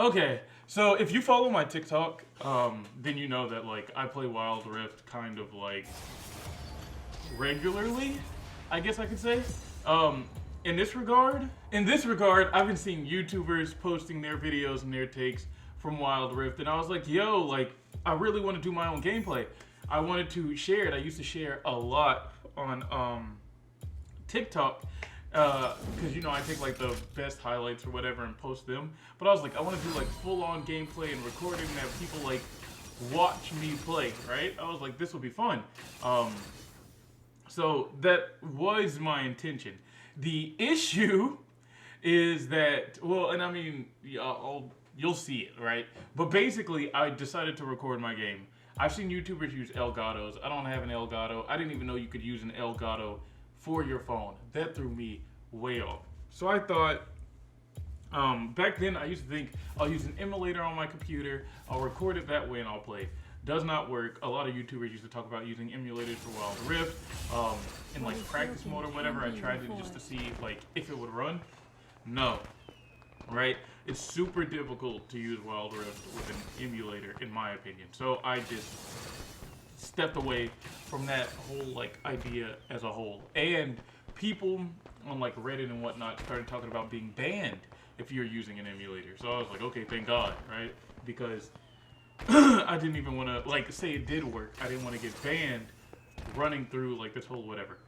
Okay, so if you follow my TikTok, then you know that like I play Wild Rift kind of like regularly, I guess I could say. Um, in this regard, I've been seeing YouTubers posting their videos and their takes from Wild Rift, and I was like, yo, like I really want to do my own gameplay. I wanted to share it. I used to share a lot on TikTok because you know I take like the best highlights or whatever and post them. But I was like, I want to do like full on gameplay and recording and have people like watch me play. Right? I was like, this will be fun. So that was my intention. The issue is that, well, and I mean, yeah, you'll see it, right? But basically, I decided to record my game. I've seen YouTubers use Elgatos. I don't have an Elgato. I didn't even know you could use an Elgato for your phone. That threw me way off. So I thought, back then I used to think I'll use an emulator on my computer, I'll record it that way and I'll play. Does not work. A lot of YouTubers used to talk about using emulators for Wild Rift, in like practice mode or whatever. I tried it just to see like if it would run. No, right? It's super difficult to use Wild Rift with an emulator, in my opinion. So I just stepped away from that whole like idea as a whole. And people on like Reddit and whatnot started talking about being banned if you're using an emulator. So I was like, okay, thank God, right? Because I didn't even want to like say it did work. I didn't want to get banned running through like this whole whatever.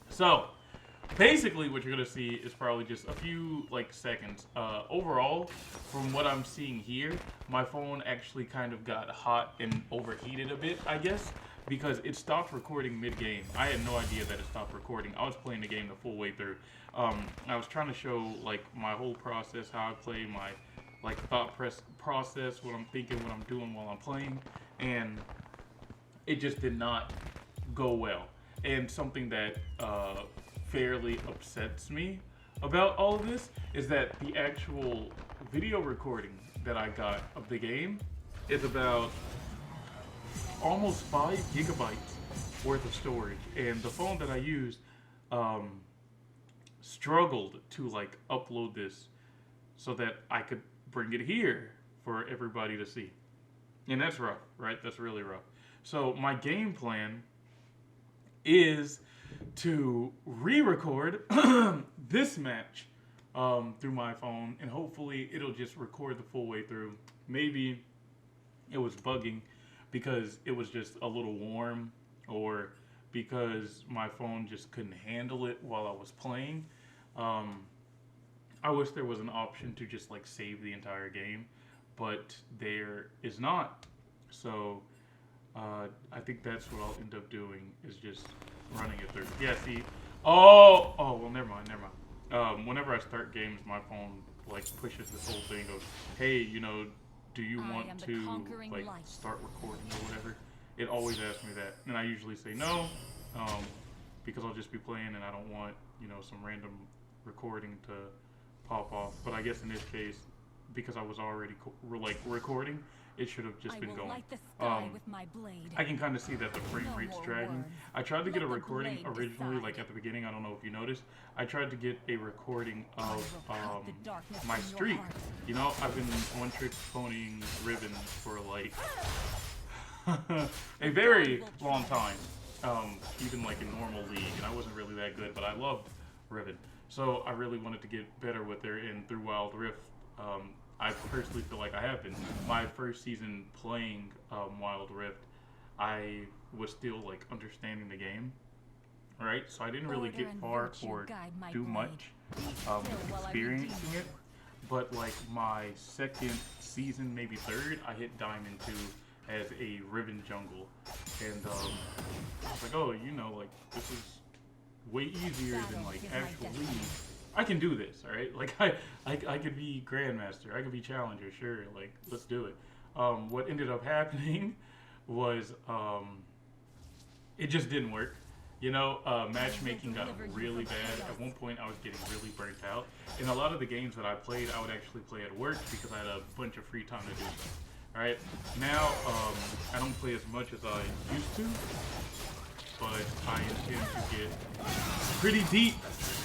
So basically what you're gonna see is probably just a few like seconds. Overall, from what I'm seeing here, my phone actually kind of got hot and overheated a bit, I guess, because it stopped recording mid-game. I had no idea that it stopped recording. I was playing the game the full way through. I was trying to show like my whole process, how I play, my like thought process, what I'm thinking, what I'm doing while I'm playing, and it just did not go well. And something that fairly upsets me about all of this is that the actual video recording that I got of the game is about almost 5 gigabytes worth of storage, and the phone that I used struggled to like upload this so that I could bring it here for everybody to see. And that's rough, right? That's really rough. So my game plan is to re-record this match through my phone, and hopefully it'll just record the full way through. Maybe it was bugging because it was just a little warm, or because my phone just couldn't handle it while I was playing. I wish there was an option to just like save the entire game, but there is not. So I think that's what I'll end up doing, is just running it through. Yeah, see. Well, never mind. Whenever I start games, my phone like pushes this whole thing of, hey, you know, do you want to like start recording or whatever? It always asks me that, and I usually say no, because I'll just be playing and I don't want, you know, some random recording to pop off. But I guess in this case, because I was already recording, it should have just been going. I can kind of see that the frame rate's dragging. I tried to get a recording originally, like at the beginning. I don't know if you noticed. I tried to get a recording of my streak. You know, I've been one-trick phoning Riven for like a very long time, even like in normal league, and I wasn't really that good, but I loved Riven. So I really wanted to get better with her, and through Wild Rift, I personally feel like I have been. My first season playing Wild Rift, I was still like understanding the game, right? So I didn't really get far or do much experiencing it. But like my second season, maybe third, I hit Diamond 2 as a Riven jungle, and I was like, oh, you know, like this is way easier than like actual league. I can do this, all right? Like I could be Grandmaster, I could be Challenger, sure. Like let's do it. What ended up happening was it just didn't work. You know, matchmaking got really bad. At one point, I was getting really burnt out. In a lot of the games that I played, I would actually play at work because I had a bunch of free time to do stuff. All right. Now, I don't play as much as I used to, but I intend to get pretty deep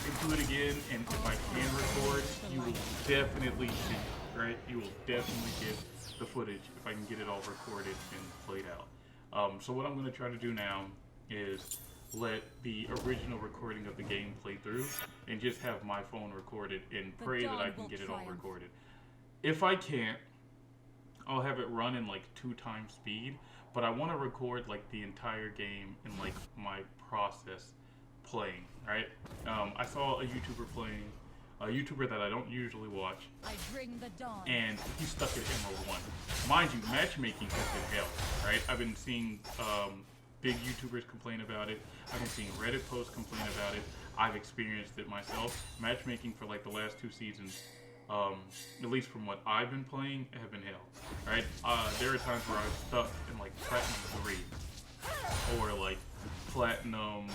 into it again. And if I can record, you will definitely see, right? You will definitely get the footage if I can get it all recorded and played out. So what I'm going to try to do now is let the original recording of the game play through and just have my phone recorded and pray that I can get it all recorded. If I can't, I'll have it run in like 2 times speed, but I want to record like the entire game in like my process playing, right? I saw a YouTuber playing, a YouTuber that I don't usually watch, I bring the dawn. and he's stuck at Emerald 1. Mind you, matchmaking has been hell, right? I've been seeing big YouTubers complain about it. I've been seeing Reddit posts complain about it. I've experienced it myself. Matchmaking for like the last 2 seasons, at least from what I've been playing, have been hell, right? There are times where I've stuck in like Platinum 3 or like Platinum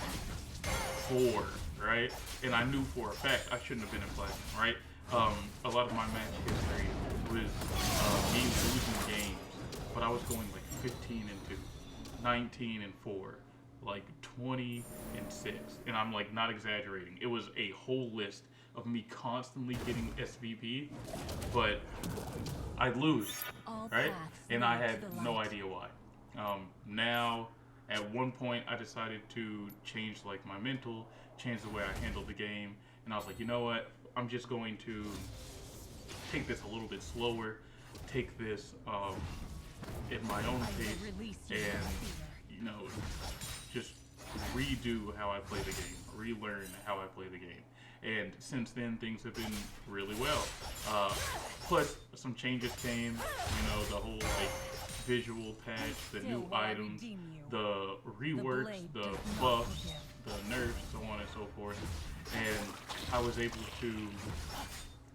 4, right? And I knew for a fact I shouldn't have been in Platinum, right? A lot of my match history was me losing games, but I was going like 15 and 2, 19 and 4, like 20 and 6, and I'm like not exaggerating. It was a whole list of me constantly getting SVP, but I'd lose, right? And I had no idea why. Now, at one point, I decided to change like my mental, change the way I handled the game, and I was like, you know what? I'm just going to take this a little bit slower, take this at my own pace, and you know, just redo how I play the game, relearn how I play the game. And since then, things have been really well. Plus, some changes came, you know, the whole like visual patch, the new items, the reworks, the buffs, the nerfs, so on and so forth. And I was able to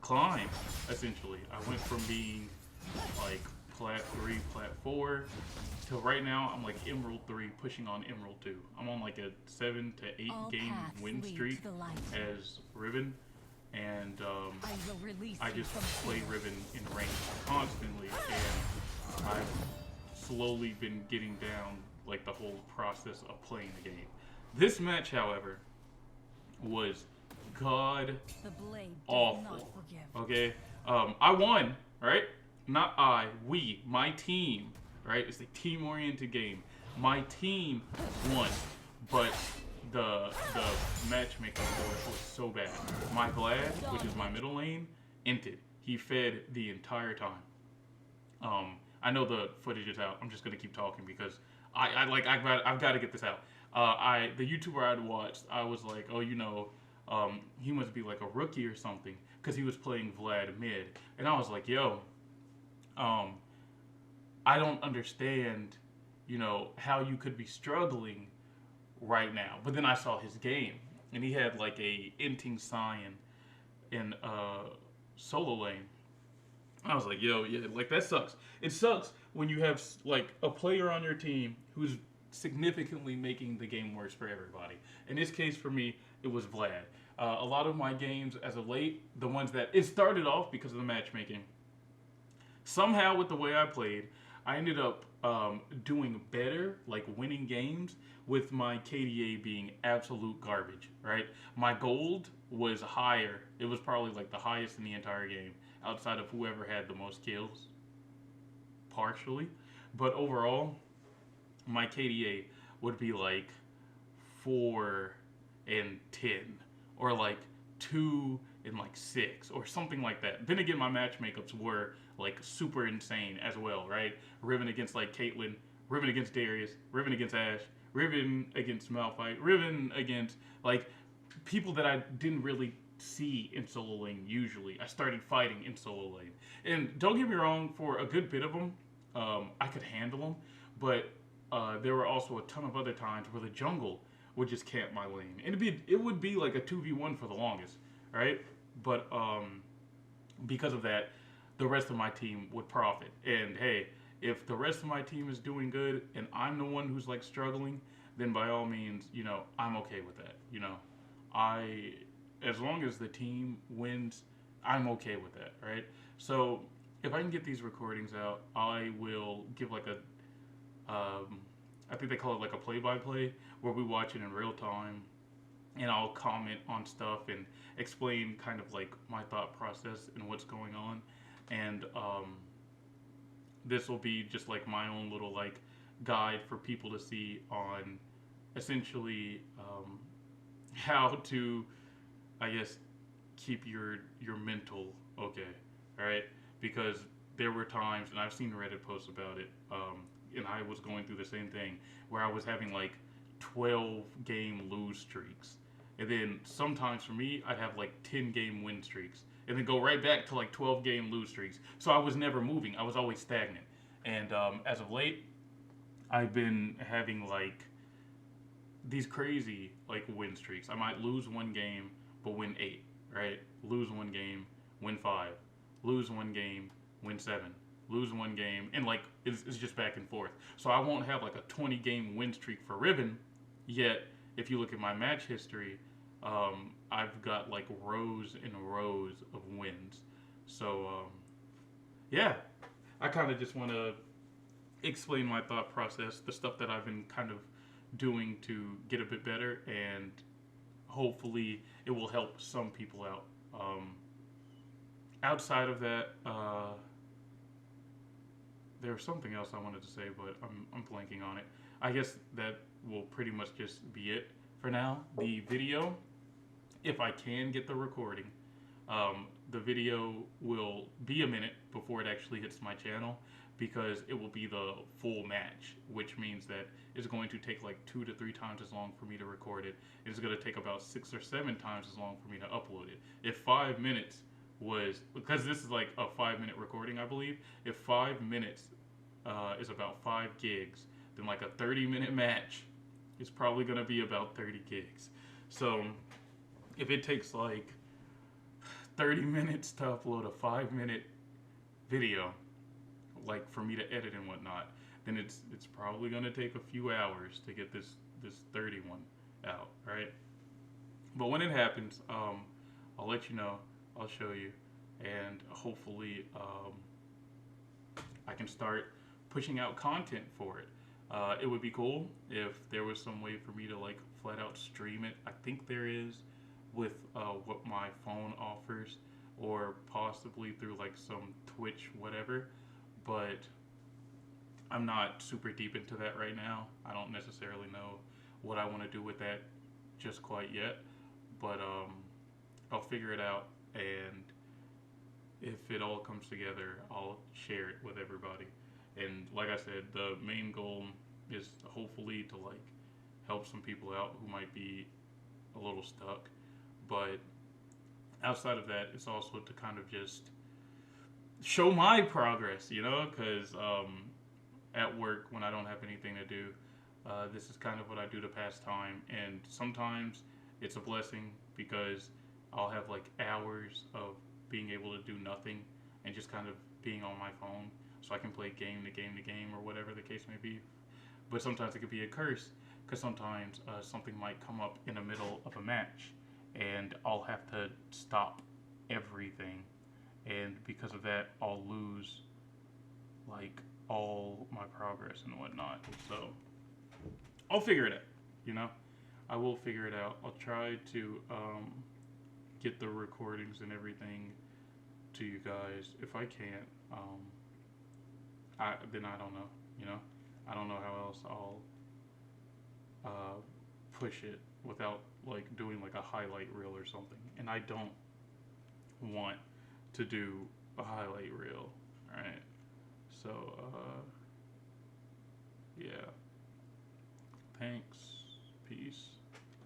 climb, essentially. I went from being like Plat 3, Plat 4, to right now I'm like Emerald 3 pushing on Emerald 2. I'm on like a 7 to 8 game win streak as Riven, and I just play Riven in range constantly, and I've slowly been getting down like the whole process of playing the game. This match, however, was god awful. Okay, I won, right? Not I, we, my team, right? It's a team-oriented game. My team won, but the matchmaking for it was so bad. My Vlad, which is my middle lane, inted. He fed the entire time. I know the footage is out. I'm just gonna keep talking because I've got to get this out. The YouTuber I'd watched, I was like, oh, you know, he must be like a rookie or something because he was playing Vlad mid, and I was like, yo. I don't understand, you know, how you could be struggling right now. But then I saw his game, and he had like a inting Sion in solo lane. I was like, yo, yeah, like that sucks. It sucks when you have like a player on your team who's significantly making the game worse for everybody. In this case, for me, it was Vlad. A lot of my games as of late, the ones that it started off because of the matchmaking. Somehow, with the way I played, I ended up doing better, like winning games, with my KDA being absolute garbage, right? My gold was higher. It was probably like the highest in the entire game, outside of whoever had the most kills, partially. But overall, my KDA would be like 4 and 10, or like 2 and like 6, or something like that. Then again, my match makeups were like super insane as well, right? Riven against like Caitlyn, Riven against Darius, Riven against Ashe, Riven against Malphite, Riven against like people that I didn't really see in solo lane usually. I started fighting in solo lane. And don't get me wrong, for a good bit of them, I could handle them, but there were also a ton of other times where the jungle would just camp my lane. And it would be like a 2v1 for the longest, right? But because of that, the rest of my team would profit. And hey, if the rest of my team is doing good and I'm the one who's like struggling, then by all means, you know, I'm okay with that. You know, as long as the team wins, I'm okay with that, right? So if I can get these recordings out, I will give like a, I think they call it like a play-by-play, where we watch it in real time, and I'll comment on stuff and explain kind of like my thought process and what's going on. and this will be just like my own little like guide for people to see on essentially how to, I guess, keep your mental okay, all right? Because there were times, and I've seen Reddit posts about it, and I was going through the same thing where I was having like 12 game lose streaks, and then sometimes for me I'd have like 10 game win streaks, and then go right back to like 12 game lose streaks. So I was never moving. I was always stagnant. And as of late, I've been having like these crazy like win streaks. I might lose one game but win eight, right? Lose one game, win five. Lose one game, win seven. Lose one game, and like it's just back and forth. So I won't have like a 20 game win streak for Ribbon. Yet, if you look at my match history, I've got like rows and rows of wins. So yeah, I kind of just want to explain my thought process, the stuff that I've been kind of doing to get a bit better, and hopefully it will help some people out. Outside of that, there was something else I wanted to say, but I'm blanking on it. I guess that will pretty much just be it for now. The video, if I can get the recording, the video will be a minute before it actually hits my channel, because it will be the full match, which means that it's going to take like 2 to 3 times as long for me to record it. It's going to take about 6 or 7 times as long for me to upload it. If 5 minutes was, because this is like a 5-minute recording, I believe, if 5 minutes is about 5 gigs, then like a 30-minute match is probably going to be about 30 gigs. So if it takes like 30 minutes to upload a 5-minute video, like for me to edit and whatnot, then it's probably gonna take a few hours to get this 31 out, right? But when it happens, I'll let you know. I'll show you, and hopefully I can start pushing out content for it. It would be cool if there was some way for me to like flat out stream it. I think there is with what my phone offers, or possibly through like some Twitch whatever. But I'm not super deep into that right now. I don't necessarily know what I want to do with that just quite yet, but I'll figure it out, and if it all comes together, I'll share it with everybody. And like I said, the main goal is hopefully to like help some people out who might be a little stuck, but outside of that, it's also to kind of just show my progress, you know, because at work when I don't have anything to do, this is kind of what I do to pass time, and sometimes it's a blessing because I'll have like hours of being able to do nothing and just kind of being on my phone, so I can play game to game to game or whatever the case may be. But sometimes it could be a curse, because sometimes something might come up in the middle of a match, and I'll have to stop everything, and because of that I'll lose like all my progress and whatnot. So I'll figure it out, you know. I will figure it out. I'll try to get the recordings and everything to you guys. If I can't, then I don't know, you know. I don't know how else I'll push it without like doing like a highlight reel or something, and I don't want to do a highlight reel, right? So yeah, thanks, peace.